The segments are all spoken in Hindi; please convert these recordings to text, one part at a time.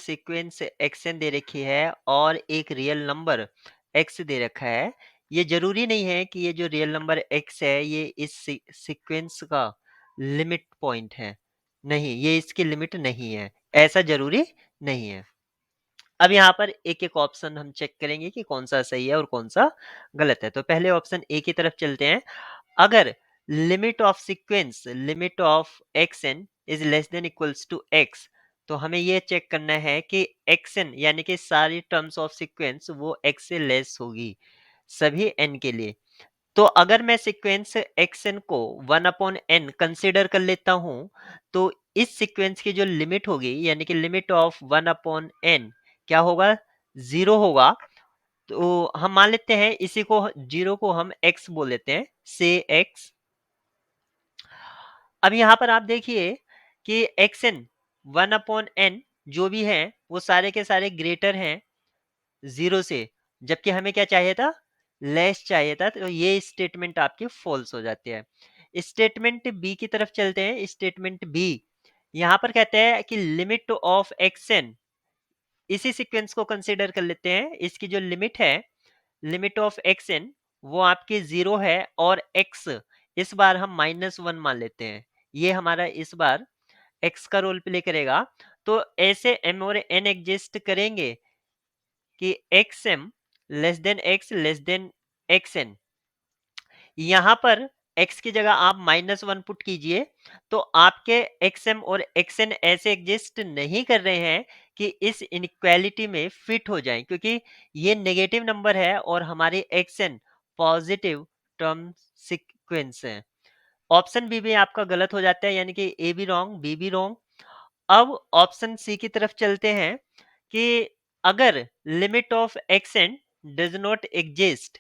सीक्वेंस एक्सएन दे रखी है और एक रियल नंबर एक्स दे रखा है, ये जरूरी नहीं है कि ये जो रियल नंबर एक्स है ये इस सीक्वेंस का लिमिट पॉइंट है। नहीं, ये इसकी लिमिट नहीं है, ऐसा जरूरी नहीं है। अब यहाँ पर एक एक ऑप्शन हम चेक करेंगे कि कौन सा सही है और कौन सा गलत है। तो पहले ऑप्शन ए की तरफ चलते हैं। अगर limit of sequence limit of x n is less than equals to x, तो हमें ये चेक करना है कि एक्स एन यानी कि सारी टर्म्स ऑफ सीक्वेंस वो एक्स से लेस होगी सभी एन के लिए। तो अगर मैं सीक्वेंस एक्स एन को 1/n कंसिडर कर लेता हूं, तो इस सीक्वेंस की जो लिमिट होगी यानी कि लिमिट ऑफ 1/n क्या होगा, 0 होगा। तो हम मान लेते हैं इसी को, 0 को हम x बोल लेते हैं, से x। अब यहां पर आप देखिए कि xn 1/n जो भी है वो सारे के सारे ग्रेटर हैं 0 से, जबकि हमें क्या चाहिए था, लेस चाहिए था। तो ये स्टेटमेंट आपकी फॉल्स हो जाती है। स्टेटमेंट बी की तरफ चलते हैं। स्टेटमेंट बी यहां पर कहते हैं कि लिमिट ऑफ xn, इसी सीक्वेंस को कंसीडर कर लेते हैं, इसकी जो लिमिट है लिमिट ऑफ एक्स एन वो आपके 0 है और x इस बार हम -1 मान लेते हैं, ये हमारा इस बार x का रोल प्ले करेगा। तो ऐसे m और n एग्जिस्ट करेंगे कि x m less than x less than x n. यहां पर x की जगह आप -1 पुट कीजिए, तो आपके xm और xn ऐसे एग्जिस्ट नहीं कर रहे हैं कि इस इनइक्वालिटी में फिट हो जाएं, क्योंकि ये नेगेटिव नंबर है और हमारे xn पॉजिटिव टर्म सीक्वेंस है। ऑप्शन बी भी आपका गलत हो जाता है, यानी कि ए भी रॉन्ग, बी भी रॉन्ग। अब ऑप्शन सी की तरफ चलते हैं कि अगर limit of xn does not exist,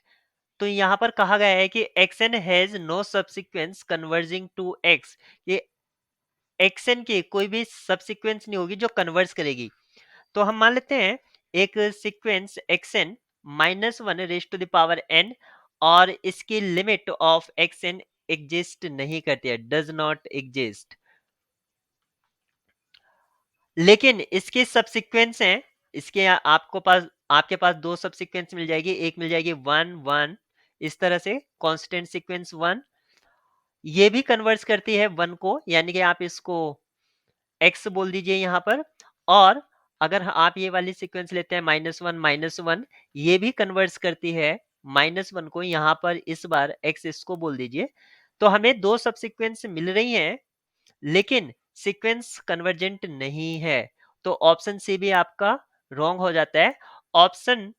तो यहाँ पर कहा गया है कि xn has no subsequence converging to x, ये xn की कोई भी सबसीक्वेंस नहीं होगी जो कन्वर्ज करेगी। तो हम मान लेते हैं एक sequence xn -1 raise to the power n और इसकी लिमिट ऑफ xn एग्जिस्ट नहीं करती है, डज नॉट एग्जिस्ट। लेकिन इसके सबसीक्वेंस हैं, इसके आपके पास दो सबसीक्वेंस मिल जाएगी, एक मिल जाएगी 1 1, इस तरह से कांस्टेंट सीक्वेंस 1, ये भी कन्वर्ट करती है 1 को, यानी कि आप इसको x बोल दीजिए यहाँ पर। और अगर आप ये वाली सीक्वेंस लेते हैं -1 ये भी कन्वर्ट करती है -1 को, यहाँ पर इस बार x इसको बोल दीजिए। तो हमें दो सबसीक्वेंस मिल रही हैं लेकिन सीक्वेंस कन्वर्जेंट नहीं है, तो ऑप्शन सी भी आपका रॉन्ग हो जाता है। Option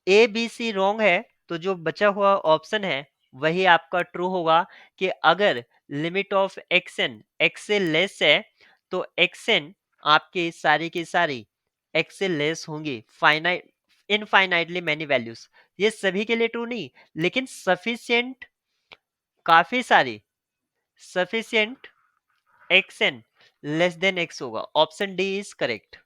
A B C wrong है, तो जो बचा हुआ ऑप्शन है वही आपका ट्रू होगा कि अगर लिमिट ऑफ एक्सन एक्स से लेस है, तो एक्सन आपकी सारी की सारी एक्स से लेस होंगी, फाइनाइट इनफाइनाइटली मैनी वैल्यूज। ये सभी के लिए ट्रू नहीं, लेकिन सफिशिएंट, काफी सारी sufficient X N less than X होगा। Option D is correct.